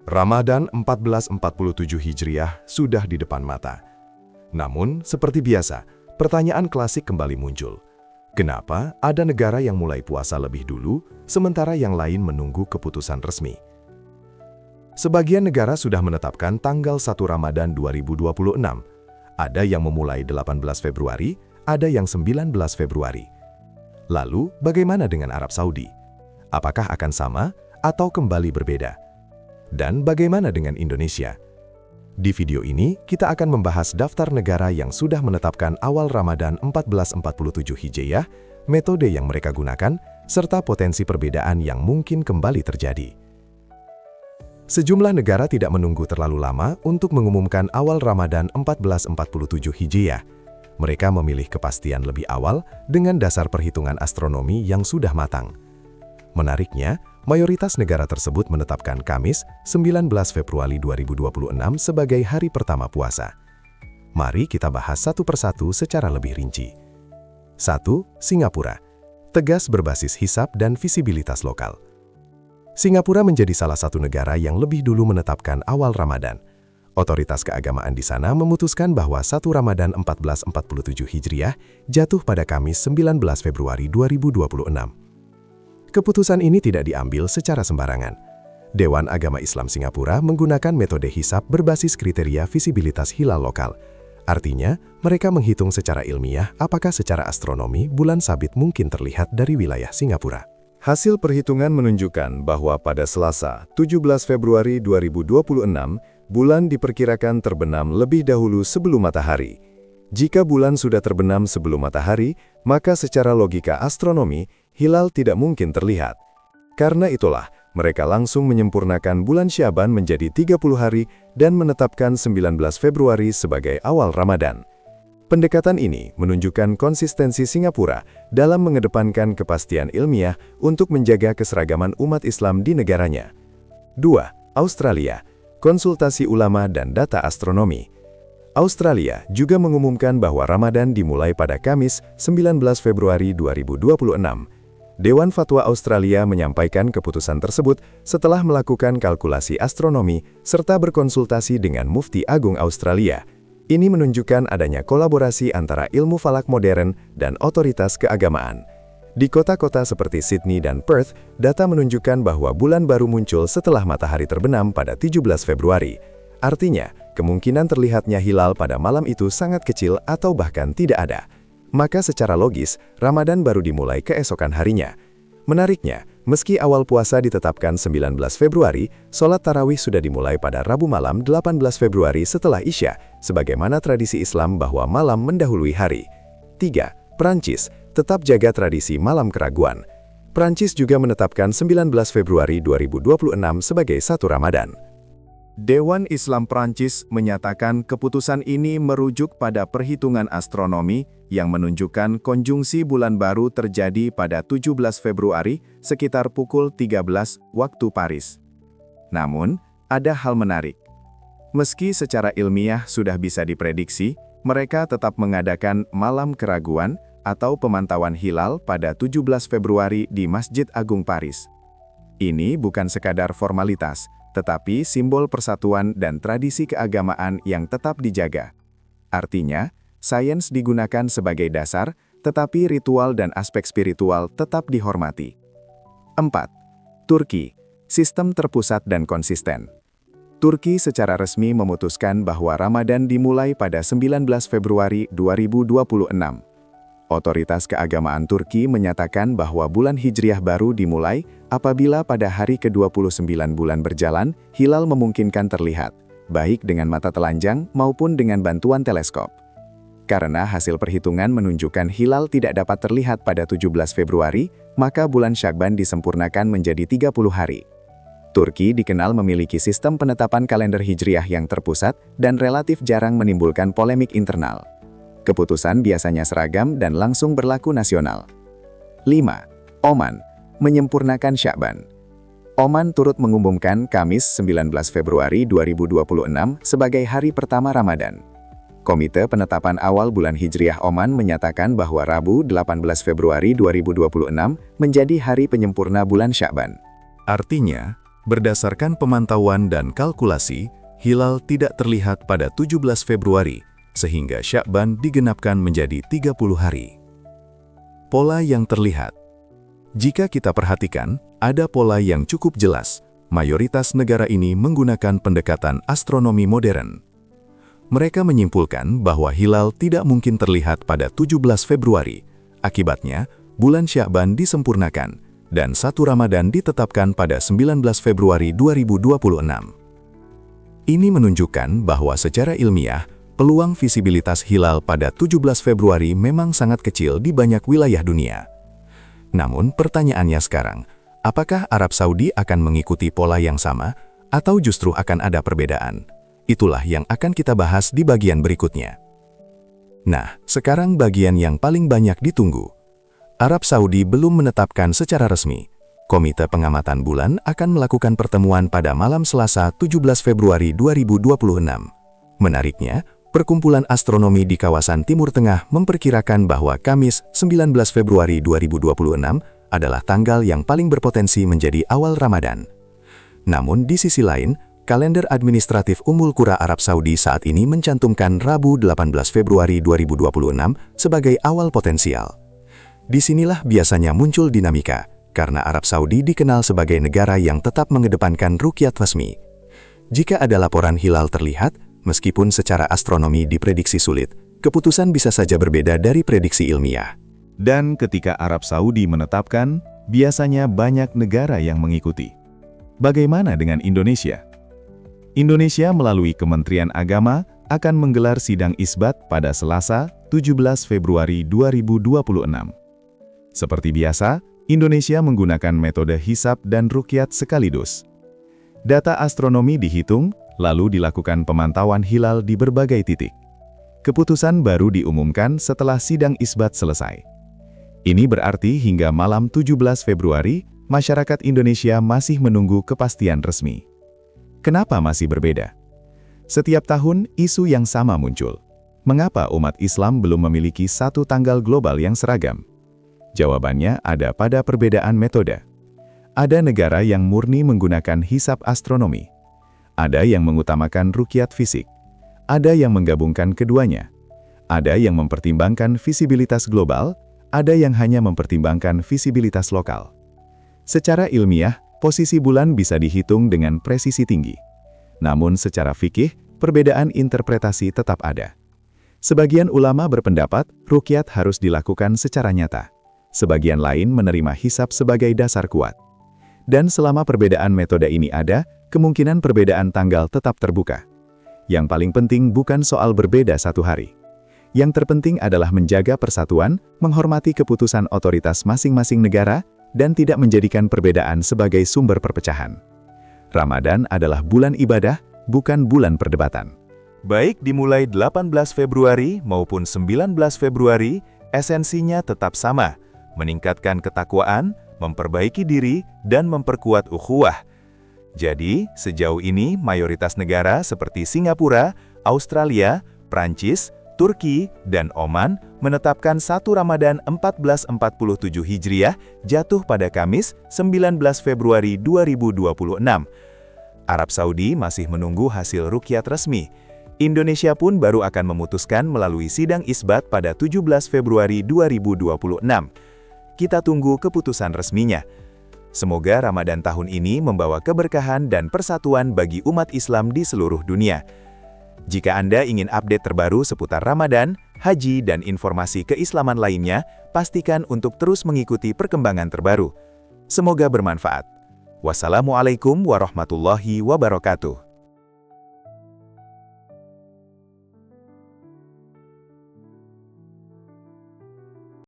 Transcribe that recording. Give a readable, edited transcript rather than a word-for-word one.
Ramadan 1447 Hijriah sudah di depan mata. Namun, seperti biasa, pertanyaan klasik kembali muncul. Kenapa ada negara yang mulai puasa lebih dulu, sementara yang lain menunggu keputusan resmi? Sebagian negara sudah menetapkan tanggal 1 Ramadan 2026. Ada yang memulai 18 Februari, ada yang 19 Februari. Lalu, bagaimana dengan Arab Saudi? Apakah akan sama atau kembali berbeda? Dan bagaimana dengan Indonesia? Di video ini, kita akan membahas daftar negara yang sudah menetapkan awal Ramadan 1447 Hijriah, metode yang mereka gunakan, serta potensi perbedaan yang mungkin kembali terjadi. Sejumlah negara tidak menunggu terlalu lama untuk mengumumkan awal Ramadan 1447 Hijriah. Mereka memilih kepastian lebih awal dengan dasar perhitungan astronomi yang sudah matang. Menariknya, mayoritas negara tersebut menetapkan Kamis, 19 Februari 2026 sebagai hari pertama puasa. Mari kita bahas satu persatu secara lebih rinci. 1. Singapura. Tegas berbasis hisab dan visibilitas lokal. Singapura menjadi salah satu negara yang lebih dulu menetapkan awal Ramadan. Otoritas keagamaan di sana memutuskan bahwa 1 Ramadan 1447 Hijriah jatuh pada Kamis 19 Februari 2026. Keputusan ini tidak diambil secara sembarangan. Dewan Agama Islam Singapura menggunakan metode hisab berbasis kriteria visibilitas hilal lokal. Artinya, mereka menghitung secara ilmiah apakah secara astronomi bulan sabit mungkin terlihat dari wilayah Singapura. Hasil perhitungan menunjukkan bahwa pada Selasa, 17 Februari 2026, bulan diperkirakan terbenam lebih dahulu sebelum matahari. Jika bulan sudah terbenam sebelum matahari, maka secara logika astronomi, hilal tidak mungkin terlihat. Karena itulah, mereka langsung menyempurnakan bulan Syaban menjadi 30 hari dan menetapkan 19 Februari sebagai awal Ramadan. Pendekatan ini menunjukkan konsistensi Singapura dalam mengedepankan kepastian ilmiah untuk menjaga keseragaman umat Islam di negaranya. 2. Australia. Konsultasi ulama dan data astronomi. Australia juga mengumumkan bahwa Ramadan dimulai pada Kamis, 19 Februari 2026. Dewan Fatwa Australia menyampaikan keputusan tersebut setelah melakukan kalkulasi astronomi serta berkonsultasi dengan Mufti Agung Australia. Ini menunjukkan adanya kolaborasi antara ilmu falak modern dan otoritas keagamaan. Di kota-kota seperti Sydney dan Perth, data menunjukkan bahwa bulan baru muncul setelah matahari terbenam pada 17 Februari. Artinya, kemungkinan terlihatnya hilal pada malam itu sangat kecil atau bahkan tidak ada. Maka secara logis, Ramadan baru dimulai keesokan harinya. Menariknya, meski awal puasa ditetapkan 19 Februari, sholat tarawih sudah dimulai pada Rabu malam 18 Februari setelah Isya, sebagaimana tradisi Islam bahwa malam mendahului hari. 3. Prancis, tetap jaga tradisi malam keraguan. Prancis juga menetapkan 19 Februari 2026 sebagai 1 Ramadan. Dewan Islam Prancis menyatakan keputusan ini merujuk pada perhitungan astronomi yang menunjukkan konjungsi bulan baru terjadi pada 17 Februari sekitar pukul 13 waktu Paris. Namun, ada hal menarik. Meski secara ilmiah sudah bisa diprediksi, mereka tetap mengadakan malam keraguan atau pemantauan hilal pada 17 Februari di Masjid Agung Paris. Ini bukan sekadar formalitas, tetapi simbol persatuan dan tradisi keagamaan yang tetap dijaga. Artinya, sains digunakan sebagai dasar, tetapi ritual dan aspek spiritual tetap dihormati. 4. Turki, sistem terpusat dan konsisten. Turki secara resmi memutuskan bahwa Ramadan dimulai pada 19 Februari 2026. Otoritas keagamaan Turki menyatakan bahwa bulan Hijriah baru dimulai apabila pada hari ke-29 bulan berjalan, hilal memungkinkan terlihat, baik dengan mata telanjang maupun dengan bantuan teleskop. Karena hasil perhitungan menunjukkan hilal tidak dapat terlihat pada 17 Februari, maka bulan Syakban disempurnakan menjadi 30 hari. Turki dikenal memiliki sistem penetapan kalender Hijriah yang terpusat dan relatif jarang menimbulkan polemik internal. Keputusan biasanya seragam dan langsung berlaku nasional. 5. Oman, menyempurnakan Syakban. Oman turut mengumumkan Kamis 19 Februari 2026 sebagai hari pertama Ramadan. Komite Penetapan Awal Bulan Hijriah Oman menyatakan bahwa Rabu 18 Februari 2026 menjadi hari penyempurna bulan Syakban. Artinya, Berdasarkan pemantauan dan kalkulasi, hilal tidak terlihat pada 17 Februari, sehingga Sya'ban digenapkan menjadi 30 hari. Pola yang terlihat. Jika kita perhatikan, ada pola yang cukup jelas. Mayoritas negara ini menggunakan pendekatan astronomi modern. Mereka menyimpulkan bahwa hilal tidak mungkin terlihat pada 17 Februari. Akibatnya, bulan Sya'ban disempurnakan, dan 1 Ramadan ditetapkan pada 19 Februari 2026. Ini menunjukkan bahwa secara ilmiah, peluang visibilitas hilal pada 17 Februari memang sangat kecil di banyak wilayah dunia. Namun pertanyaannya sekarang, apakah Arab Saudi akan mengikuti pola yang sama, atau justru akan ada perbedaan? Itulah yang akan kita bahas di bagian berikutnya. Nah, sekarang bagian yang paling banyak ditunggu. Arab Saudi belum menetapkan secara resmi. Komite Pengamatan Bulan akan melakukan pertemuan pada malam Selasa 17 Februari 2026. Menariknya, Perkumpulan Astronomi di kawasan Timur Tengah memperkirakan bahwa Kamis 19 Februari 2026 adalah tanggal yang paling berpotensi menjadi awal Ramadan. Namun di sisi lain, kalender administratif Ummul Qura Arab Saudi saat ini mencantumkan Rabu 18 Februari 2026 sebagai awal potensial. Disinilah biasanya muncul dinamika, karena Arab Saudi dikenal sebagai negara yang tetap mengedepankan ruqyat resmi. Jika ada laporan hilal terlihat, meskipun secara astronomi diprediksi sulit, keputusan bisa saja berbeda dari prediksi ilmiah. Dan ketika Arab Saudi menetapkan, biasanya banyak negara yang mengikuti. Bagaimana dengan Indonesia? Indonesia melalui Kementerian Agama akan menggelar sidang isbat pada Selasa, 17 Februari 2026. Seperti biasa, Indonesia menggunakan metode hisab dan ruqyat sekaligus. Data astronomi dihitung, lalu dilakukan pemantauan hilal di berbagai titik. Keputusan baru diumumkan setelah sidang isbat selesai. Ini berarti hingga malam 17 Februari, masyarakat Indonesia masih menunggu kepastian resmi. Kenapa masih berbeda? Setiap tahun, isu yang sama muncul. Mengapa umat Islam belum memiliki satu tanggal global yang seragam? Jawabannya ada pada perbedaan metode. Ada negara yang murni menggunakan hisab astronomi. Ada yang mengutamakan ruqyat fisik. Ada yang menggabungkan keduanya. Ada yang mempertimbangkan visibilitas global, ada yang hanya mempertimbangkan visibilitas lokal. Secara ilmiah, posisi bulan bisa dihitung dengan presisi tinggi. Namun secara fikih, perbedaan interpretasi tetap ada. Sebagian ulama berpendapat, ruqyat harus dilakukan secara nyata. Sebagian lain menerima hisab sebagai dasar kuat. Dan selama perbedaan metode ini ada, kemungkinan perbedaan tanggal tetap terbuka. Yang paling penting bukan soal berbeda satu hari. Yang terpenting adalah menjaga persatuan, menghormati keputusan otoritas masing-masing negara, dan tidak menjadikan perbedaan sebagai sumber perpecahan. Ramadan adalah bulan ibadah, bukan bulan perdebatan. Baik dimulai 18 Februari maupun 19 Februari, esensinya tetap sama. Meningkatkan ketakwaan, memperbaiki diri, dan memperkuat ukhuwah. Jadi, sejauh ini mayoritas negara seperti Singapura, Australia, Prancis, Turki, dan Oman menetapkan 1 Ramadan 1447 Hijriah jatuh pada Kamis 19 Februari 2026. Arab Saudi masih menunggu hasil ruqyat resmi. Indonesia pun baru akan memutuskan melalui sidang isbat pada 17 Februari 2026. Kita tunggu keputusan resminya. Semoga Ramadan tahun ini membawa keberkahan dan persatuan bagi umat Islam di seluruh dunia. Jika Anda ingin update terbaru seputar Ramadan, haji, dan informasi keislaman lainnya, pastikan untuk terus mengikuti perkembangan terbaru. Semoga bermanfaat. Wassalamualaikum warahmatullahi wabarakatuh.